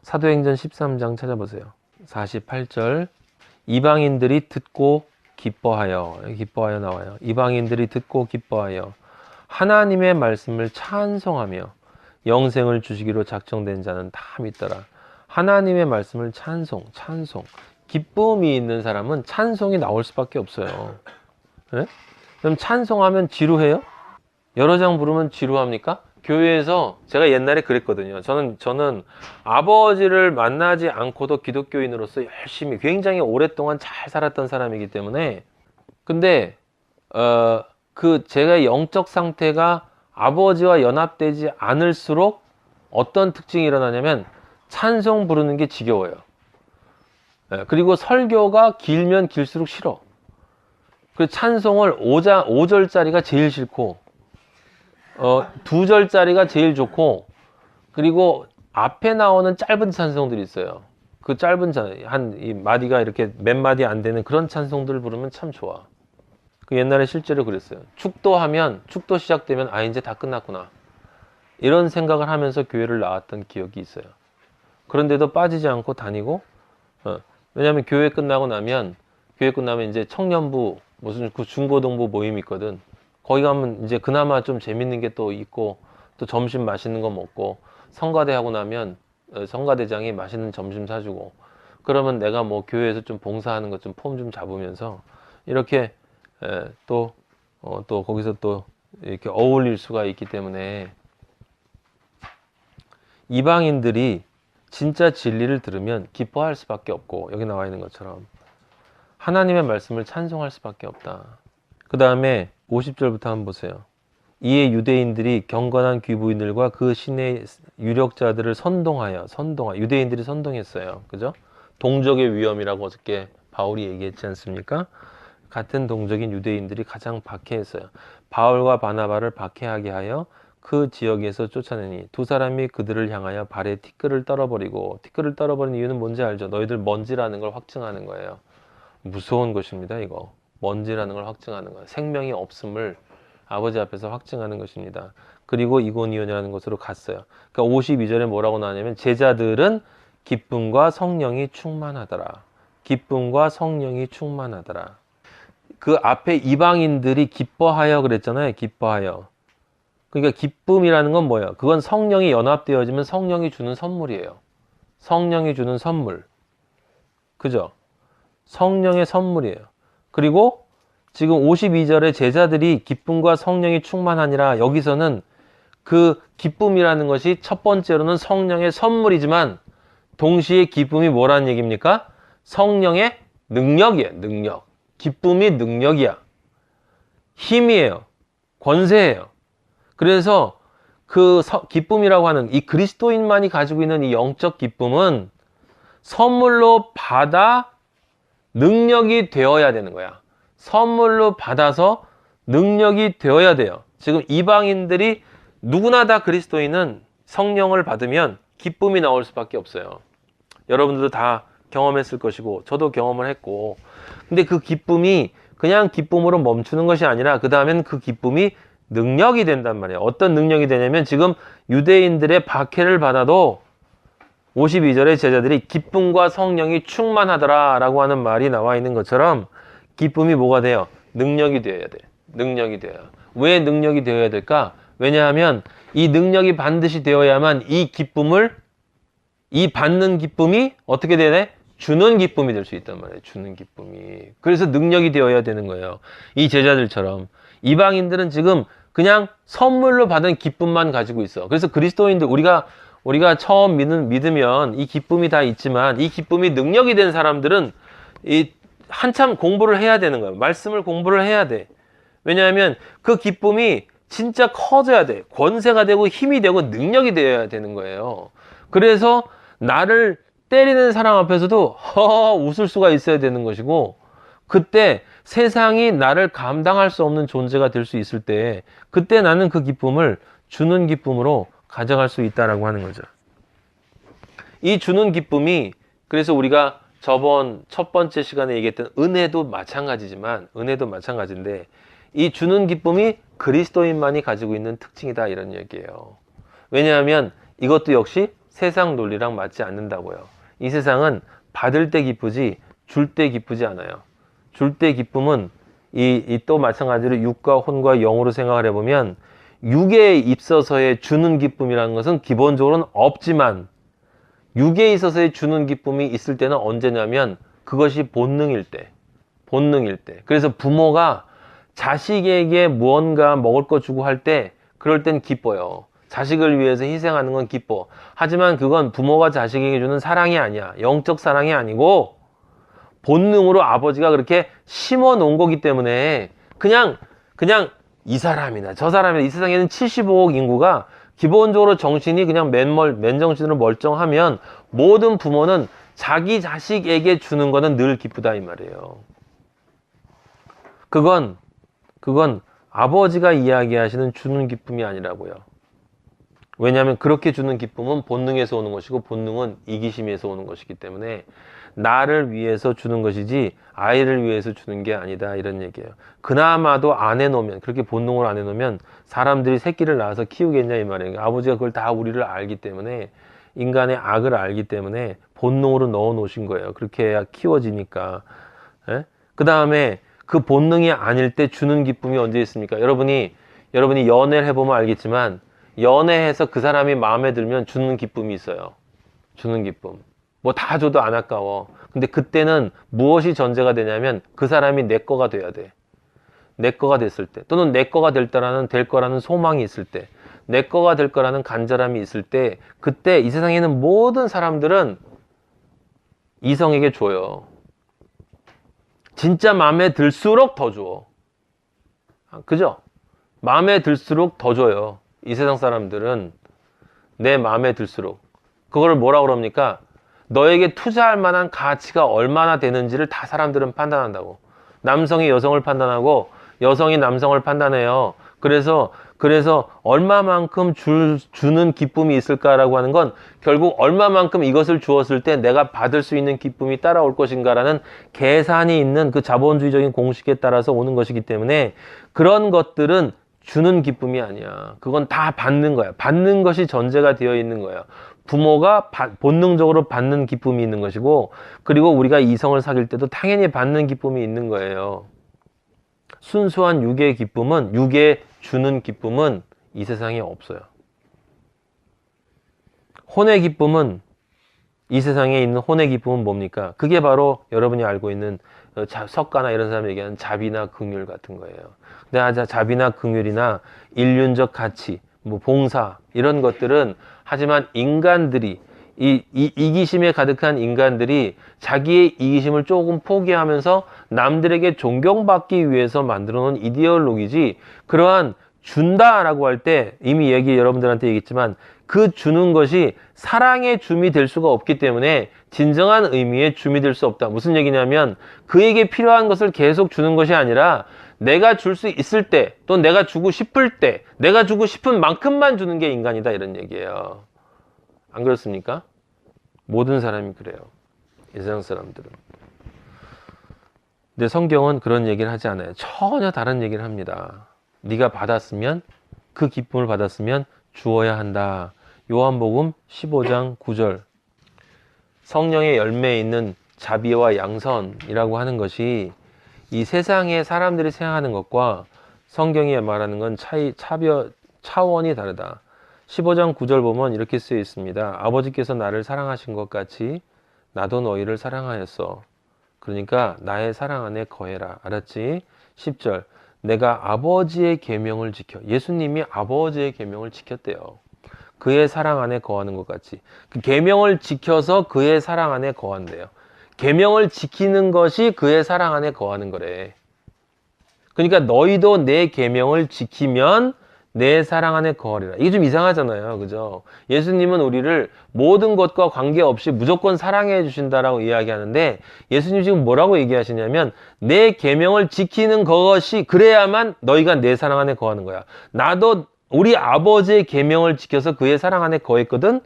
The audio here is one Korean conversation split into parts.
사도행전 13장 찾아보세요. 48절. 이방인들이 듣고 기뻐하여, 기뻐하여 나와요. 이방인들이 듣고 기뻐하여 하나님의 말씀을 찬송하며 영생을 주시기로 작정된 자는 다 믿더라. 하나님의 말씀을 찬송. 기쁨이 있는 사람은 찬송이 나올 수밖에 없어요. 네? 그럼 찬송하면 지루해요? 여러 장 부르면 지루합니까? 교회에서 제가 옛날에 그랬거든요. 저는 아버지를 만나지 않고도 기독교인으로서 열심히 굉장히 오랫동안 잘 살았던 사람이기 때문에, 근데 제가 영적 상태가 아버지와 연합되지 않을수록 어떤 특징이 일어나냐면 찬송 부르는 게 지겨워요. 그리고 설교가 길면 길수록 싫어. 그 찬송을 5절짜리가 제일 싫고 2절짜리가 제일 좋고, 그리고 앞에 나오는 짧은 찬송들이 있어요. 그 짧은 이 마디가 이렇게 몇 마디 안 되는 그런 찬송들을 부르면 참 좋아. 그 옛날에 실제로 그랬어요. 축도 시작되면 이제 다 끝났구나, 이런 생각을 하면서 교회를 나왔던 기억이 있어요. 그런데도 빠지지 않고 다니고, 왜냐하면 교회 끝나면 이제 청년부 무슨 그 중고등부 모임이 있거든. 거기 가면 이제 그나마 좀 재밌는 게 또 있고, 또 점심 맛있는 거 먹고, 성가대 하고 나면 성가대장이 맛있는 점심 사주고, 그러면 내가 뭐 교회에서 좀 봉사하는 것 좀 폼 좀 잡으면서 이렇게 또 거기서 또 이렇게 어울릴 수가 있기 때문에, 이방인들이 진짜 진리를 들으면 기뻐할 수밖에 없고, 여기 나와 있는 것처럼 하나님의 말씀을 찬송할 수밖에 없다. 그 다음에 50절부터 한번 보세요. 이에 유대인들이 경건한 귀부인들과 그 신의 유력자들을 선동하여, 유대인들이 선동했어요. 그죠? 동족의 위험이라고 어저께 바울이 얘기했지 않습니까? 같은 동족인 유대인들이 가장 박해했어요. 바울과 바나바를 박해하게 하여 그 지역에서 쫓아내니 두 사람이 그들을 향하여 발에 티끌을 떨어버리고, 티끌을 떨어버리는 이유는 뭔지 알죠? 너희들 먼지라는 걸 확증하는 거예요. 무서운 것입니다. 이거 먼지라는 걸 확증하는 거예요. 생명이 없음을 아버지 앞에서 확증하는 것입니다. 그리고 이고니온이라는 곳으로 갔어요. 그러니까 52절에 뭐라고 나왔냐면, 제자들은 기쁨과 성령이 충만하더라. 기쁨과 성령이 충만하더라. 그 앞에 이방인들이 기뻐하여 그랬잖아요. 기뻐하여. 그러니까 기쁨이라는 건 뭐예요? 그건 성령이 연합되어지면 성령이 주는 선물이에요. 성령이 주는 선물. 그죠? 성령의 선물이에요. 그리고 지금 52절에 제자들이 기쁨과 성령이 충만하니라, 여기서는 그 기쁨이라는 것이 첫 번째로는 성령의 선물이지만 동시에 기쁨이 뭐라는 얘기입니까? 성령의 능력이에요. 능력. 기쁨이 능력이야. 힘이에요. 권세예요. 그래서 그 기쁨이라고 하는 이 그리스도인만이 가지고 있는 이 영적 기쁨은 선물로 받아 능력이 되어야 되는 거야. 선물로 받아서 능력이 되어야 돼요. 지금 이방인들이 누구나 다 그리스도인은 성령을 받으면 기쁨이 나올 수밖에 없어요. 여러분들도 다 경험했을 것이고 저도 경험을 했고, 근데 그 기쁨이 그냥 기쁨으로 멈추는 것이 아니라 그 다음엔 그 기쁨이 능력이 된단 말이에요. 어떤 능력이 되냐면, 지금 유대인들의 박해를 받아도 52절에 제자들이 기쁨과 성령이 충만하더라 라고 하는 말이 나와 있는 것처럼, 기쁨이 뭐가 돼요? 능력이 되어야 돼. 능력이 되어요. 왜 능력이 되어야 될까? 왜냐하면 이 능력이 반드시 되어야만 이 받는 기쁨이 어떻게 되네? 주는 기쁨이 될 수 있단 말이에요. 주는 기쁨이. 그래서 능력이 되어야 되는 거예요. 이 제자들처럼. 이방인들은 지금 그냥 선물로 받은 기쁨만 가지고 있어. 그래서 그리스도인들, 우리가 처음 믿으면 이 기쁨이 다 있지만, 이 기쁨이 능력이 된 사람들은 한참 공부를 해야 되는 거예요. 말씀을 공부를 해야 돼. 왜냐하면 그 기쁨이 진짜 커져야 돼. 권세가 되고 힘이 되고 능력이 되어야 되는 거예요. 그래서 나를 때리는 사람 앞에서도 웃을 수가 있어야 되는 것이고, 그때 세상이 나를 감당할 수 없는 존재가 될 수 있을 때, 그때 나는 그 기쁨을 주는 기쁨으로 가져갈 수 있다라고 하는 거죠. 이 주는 기쁨이, 그래서 우리가 저번 첫 번째 시간에 얘기했던 은혜도 마찬가지인데, 이 주는 기쁨이 그리스도인만이 가지고 있는 특징이다, 이런 얘기예요. 왜냐하면 이것도 역시 세상 논리랑 맞지 않는다고요. 이 세상은 받을 때 기쁘지 줄 때 기쁘지 않아요. 줄 때 기쁨은 또 마찬가지로 육과 혼과 영으로 생각을 해보면 육에 있어서의 주는 기쁨이라는 것은 기본적으로는 없지만 육에 있어서의 주는 기쁨이 있을 때는 언제냐면 그것이 본능일 때. 그래서 부모가 자식에게 무언가 먹을 거 주고 할 때 그럴 땐 기뻐요. 자식을 위해서 희생하는 건 기뻐. 하지만 그건 부모가 자식에게 주는 사랑이 아니야. 영적 사랑이 아니고 본능으로 아버지가 그렇게 심어 놓은 거기 때문에 그냥 이 사람이나 저 사람이나 이 세상에는 75억 인구가 기본적으로 정신이 그냥 맨정신으로 멀쩡하면 모든 부모는 자기 자식에게 주는 거는 늘 기쁘다 이 말이에요. 그건 아버지가 이야기하시는 주는 기쁨이 아니라고요. 왜냐하면 그렇게 주는 기쁨은 본능에서 오는 것이고 본능은 이기심에서 오는 것이기 때문에 나를 위해서 주는 것이지 아이를 위해서 주는 게 아니다 이런 얘기예요. 그나마도 안 해놓으면 그렇게 본능으로 안 해놓으면 사람들이 새끼를 낳아서 키우겠냐 이 말이에요. 아버지가 그걸 다 우리를 알기 때문에 인간의 악을 알기 때문에 본능으로 넣어 놓으신 거예요. 그렇게 해야 키워지니까. 그 다음에 그 본능이 아닐 때 주는 기쁨이 언제 있습니까? 여러분이 연애를 해보면 알겠지만 연애해서 그 사람이 마음에 들면 주는 기쁨이 있어요. 주는 기쁨. 뭐 다 줘도 안 아까워. 근데 그때는 무엇이 전제가 되냐면 그 사람이 내 거가 돼야 돼. 내 거가 됐을 때 또는 내 거가 될 거라는 소망이 있을 때 내 거가 될 거라는 간절함이 있을 때 그때 이 세상에 있는 모든 사람들은 이성에게 줘요. 진짜 마음에 들수록 더 줘. 그죠? 마음에 들수록 더 줘요. 이 세상 사람들은 내 마음에 들수록. 그거를 뭐라고 그럽니까? 너에게 투자할 만한 가치가 얼마나 되는지를 다 사람들은 판단한다고. 남성이 여성을 판단하고 여성이 남성을 판단해요. 그래서 얼마만큼 주는 기쁨이 있을까라고 하는 건 결국 얼마만큼 이것을 주었을 때 내가 받을 수 있는 기쁨이 따라올 것인가라는 계산이 있는 그 자본주의적인 공식에 따라서 오는 것이기 때문에 그런 것들은 주는 기쁨이 아니야. 그건 다 받는 거야. 받는 것이 전제가 되어 있는 거야. 부모가 본능적으로 받는 기쁨이 있는 것이고 그리고 우리가 이성을 사귈 때도 당연히 받는 기쁨이 있는 거예요. 순수한 육의 기쁨은 육의 주는 기쁨은 이 세상에 없어요. 혼의 기쁨은 이 세상에 있는 혼의 기쁨은 뭡니까? 그게 바로 여러분이 알고 있는 석가나 이런 사람이 얘기하는 자비나 긍휼 같은 거예요. 근데 자비나 긍휼이나 인륜적 가치, 뭐 봉사 이런 것들은 하지만 인간들이 이기심에 가득한 인간들이 자기의 이기심을 조금 포기하면서 남들에게 존경받기 위해서 만들어 놓은 이데올로기지 그러한 준다라고 할 때 이미 여러분들한테 얘기했지만 그 주는 것이 사랑의 줌이 될 수가 없기 때문에 진정한 의미의 줌이 될 수 없다. 무슨 얘기냐면 그에게 필요한 것을 계속 주는 것이 아니라 내가 줄 수 있을 때 또 내가 주고 싶을 때 내가 주고 싶은 만큼만 주는 게 인간이다 이런 얘기예요. 안 그렇습니까? 모든 사람이 그래요. 이 세상 사람들은. 근데 성경은 그런 얘기를 하지 않아요. 전혀 다른 얘기를 합니다. 네가 받았으면 그 기쁨을 받았으면 주어야 한다. 요한복음 15장 9절. 성령의 열매에 있는 자비와 양선이라고 하는 것이 이 세상에 사람들이 생각하는 것과 성경이 말하는 건 차원이 다르다. 15장 9절 보면 이렇게 쓰여 있습니다. 아버지께서 나를 사랑하신 것 같이 나도 너희를 사랑하였어. 그러니까 나의 사랑 안에 거해라. 알았지? 10절. 내가 아버지의 계명을 지켜. 예수님이 아버지의 계명을 지켰대요. 그의 사랑 안에 거하는 것 같이. 그 계명을 지켜서 그의 사랑 안에 거한대요. 계명을 지키는 것이 그의 사랑 안에 거하는 거래. 그러니까 너희도 내 계명을 지키면 내 사랑 안에 거하리라. 이게 좀 이상하잖아요. 그죠? 예수님은 우리를 모든 것과 관계없이 무조건 사랑해 주신다라고 이야기하는데 예수님 지금 뭐라고 얘기하시냐면 내 계명을 지키는 것이 그래야만 너희가 내 사랑 안에 거하는 거야. 나도 우리 아버지의 계명을 지켜서 그의 사랑 안에 거했거든?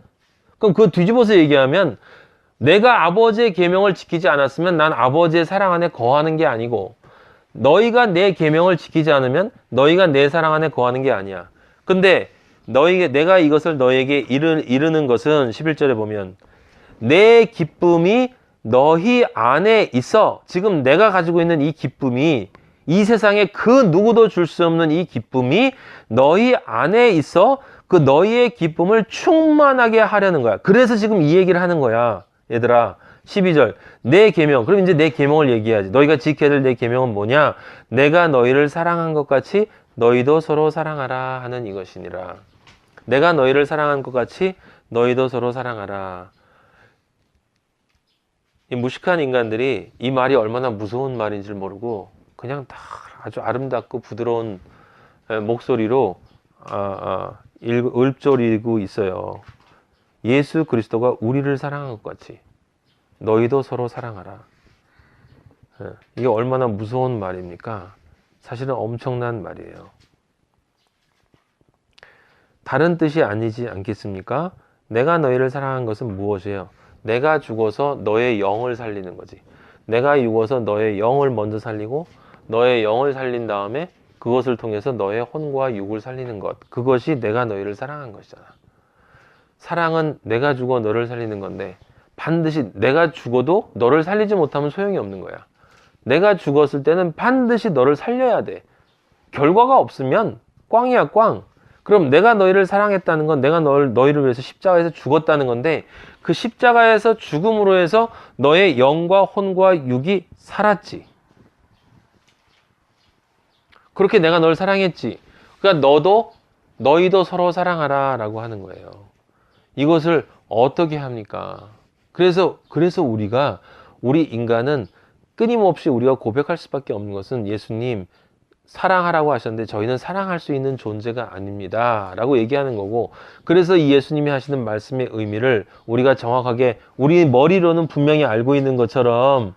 그럼 그거 뒤집어서 얘기하면 내가 아버지의 계명을 지키지 않았으면 난 아버지의 사랑 안에 거하는 게 아니고 너희가 내 계명을 지키지 않으면 너희가 내 사랑 안에 거하는 게 아니야. 근데 내가 이것을 너에게 이르는 것은 11절에 보면 내 기쁨이 너희 안에 있어. 지금 내가 가지고 있는 이 기쁨이 이 세상에 그 누구도 줄 수 없는 이 기쁨이 너희 안에 있어. 그 너희의 기쁨을 충만하게 하려는 거야. 그래서 지금 이 얘기를 하는 거야. 얘들아 12절 내 계명. 그럼 이제 내 계명을 얘기해야지. 너희가 지켜야 될 내 계명은 뭐냐? 내가 너희를 사랑한 것 같이 너희도 서로 사랑하라 하는 이것이니라. 내가 너희를 사랑한 것 같이 너희도 서로 사랑하라. 이 무식한 인간들이 이 말이 얼마나 무서운 말인지를 모르고 그냥 다 아주 아름답고 부드러운 목소리로 읊조리고 있어요. 예수 그리스도가 우리를 사랑한 것 같이 너희도 서로 사랑하라. 이게 얼마나 무서운 말입니까? 사실은 엄청난 말이에요. 다른 뜻이 아니지 않겠습니까? 내가 너희를 사랑한 것은 무엇이에요? 내가 죽어서 너의 영을 살리는 거지. 내가 죽어서 너의 영을 먼저 살리고 너의 영을 살린 다음에 그것을 통해서 너의 혼과 육을 살리는 것. 그것이 내가 너희를 사랑한 것이잖아. 사랑은 내가 죽어 너를 살리는 건데 반드시 내가 죽어도 너를 살리지 못하면 소용이 없는 거야. 내가 죽었을 때는 반드시 너를 살려야 돼. 결과가 없으면 꽝이야, 꽝. 그럼 내가 너희를 사랑했다는 건 내가 너희를 위해서 십자가에서 죽었다는 건데 그 십자가에서 죽음으로 해서 너의 영과 혼과 육이 살았지. 그렇게 내가 널 사랑했지. 그러니까 너희도 서로 사랑하라 라고 하는 거예요. 이것을 어떻게 합니까? 그래서 우리 인간은 끊임없이 우리가 고백할 수밖에 없는 것은 예수님 사랑하라고 하셨는데 저희는 사랑할 수 있는 존재가 아닙니다 라고 얘기하는 거고, 그래서 이 예수님이 하시는 말씀의 의미를 우리가 정확하게 우리 머리로는 분명히 알고 있는 것처럼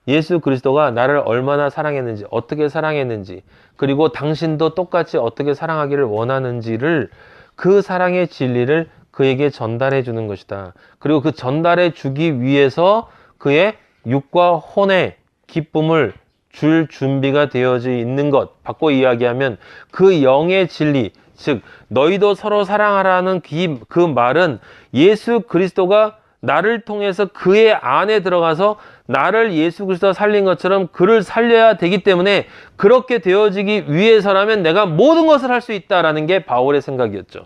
예수 그리스도가 나를 얼마나 사랑했는지, 어떻게 사랑했는지, 그리고 당신도 똑같이 어떻게 사랑하기를 원하는지를, 그 사랑의 진리를 그에게 전달해 주는 것이다. 그리고 그 전달해 주기 위해서 그의 육과 혼의 기쁨을 줄 준비가 되어져 있는 것, 바꿔 이야기하면 그 영의 진리, 즉 너희도 서로 사랑하라는 그 말은 예수 그리스도가 나를 통해서 그의 안에 들어가서 나를 예수 그리스도가 살린 것처럼 그를 살려야 되기 때문에, 그렇게 되어지기 위해서라면 내가 모든 것을 할 수 있다라는 게 바울의 생각이었죠.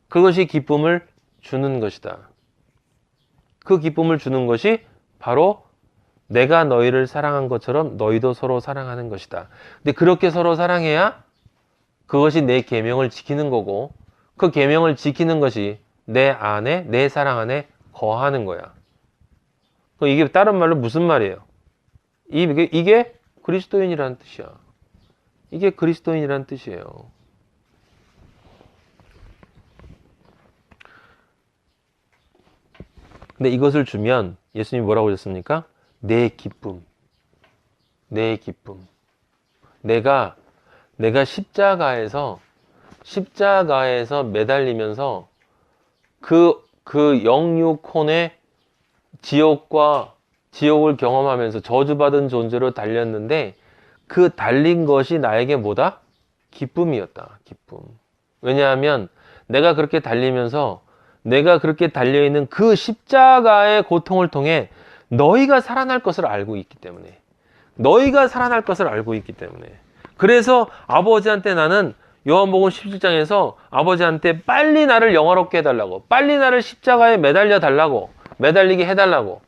그것이 기쁨을 주는 것이다. 그 기쁨을 주는 것이 바로 내가 너희를 사랑한 것처럼 너희도 서로 사랑하는 것이다. 근데 그렇게 서로 사랑해야 그것이 내 계명을 지키는 거고, 그 계명을 지키는 것이 내 안에, 내 사랑 안에 거하는 거야. 이게 다른 말로 무슨 말이에요? 이게 그리스도인이라는 뜻이야. 이게 그리스도인이라는 뜻이에요. 근데 이것을 주면 예수님이 뭐라고 하셨습니까? 내 기쁨. 내 기쁨. 내가 십자가에서 매달리면서 그 영육혼의 지옥을 경험하면서 저주받은 존재로 달렸는데, 그 달린 것이 나에게 뭐다? 기쁨이었다. 기쁨. 왜냐하면 내가 그렇게 달리면서, 내가 그렇게 달려있는 그 십자가의 고통을 통해 너희가 살아날 것을 알고 있기 때문에, 그래서 아버지한테 나는 요한복음 17장에서 아버지한테 빨리 나를 영화롭게 해달라고, 빨리 나를 십자가에 매달리게 해달라고,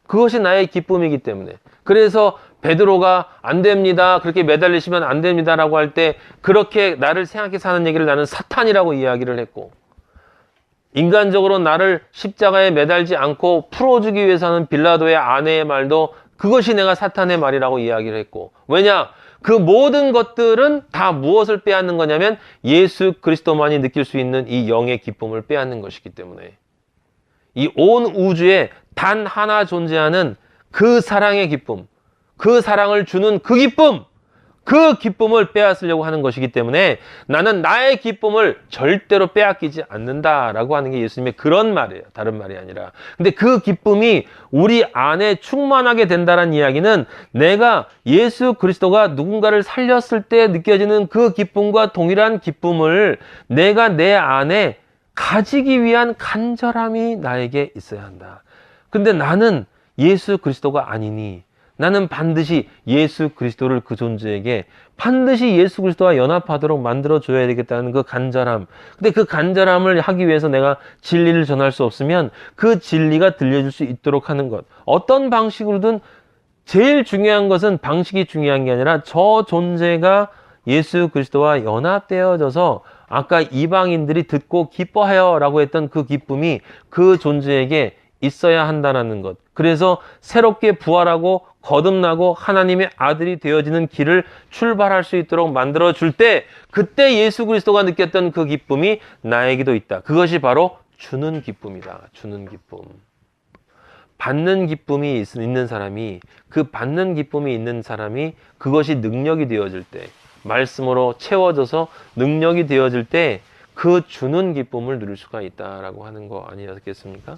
그것이 나의 기쁨이기 때문에. 그래서 베드로가 안 됩니다, 그렇게 매달리시면 안 됩니다 라고 할 때, 그렇게 나를 생각해서 하는 얘기를 나는 사탄이라고 이야기를 했고, 인간적으로 나를 십자가에 매달지 않고 풀어주기 위해서 하는 빌라도의 아내의 말도 그것이 내가 사탄의 말이라고 이야기를 했고, 왜냐? 그 모든 것들은 다 무엇을 빼앗는 거냐면 예수 그리스도만이 느낄 수 있는 이 영의 기쁨을 빼앗는 것이기 때문에, 이 온 우주에 단 하나 존재하는 그 사랑의 기쁨, 그 사랑을 주는 그 기쁨, 그 기쁨을 빼앗으려고 하는 것이기 때문에 나는 나의 기쁨을 절대로 빼앗기지 않는다라고 하는 게 예수님의 그런 말이에요. 다른 말이 아니라. 근데 그 기쁨이 우리 안에 충만하게 된다는 이야기는 내가 예수 그리스도가 누군가를 살렸을 때 느껴지는 그 기쁨과 동일한 기쁨을 내가 내 안에 가지기 위한 간절함이 나에게 있어야 한다. 근데 나는 예수 그리스도가 아니니 나는 반드시 예수 그리스도를 그 존재에게 반드시 예수 그리스도와 연합하도록 만들어줘야 되겠다는 그 간절함. 근데 그 간절함을 하기 위해서 내가 진리를 전할 수 없으면 그 진리가 들려줄 수 있도록 하는 것. 어떤 방식으로든 제일 중요한 것은 방식이 중요한 게 아니라 저 존재가 예수 그리스도와 연합되어져서 아까 이방인들이 듣고 기뻐하여 라고 했던 그 기쁨이 그 존재에게 있어야 한다는 것. 그래서 새롭게 부활하고 거듭나고 하나님의 아들이 되어지는 길을 출발할 수 있도록 만들어줄 때 그때 예수 그리스도가 느꼈던 그 기쁨이 나에게도 있다. 그것이 바로 주는 기쁨이다. 주는 기쁨. 받는 기쁨이 있는 사람이 그 받는 기쁨이 있는 사람이 그것이 능력이 되어질 때 말씀으로 채워져서 능력이 되어질 때 그 주는 기쁨을 누릴 수가 있다라고 하는 거 아니었겠습니까?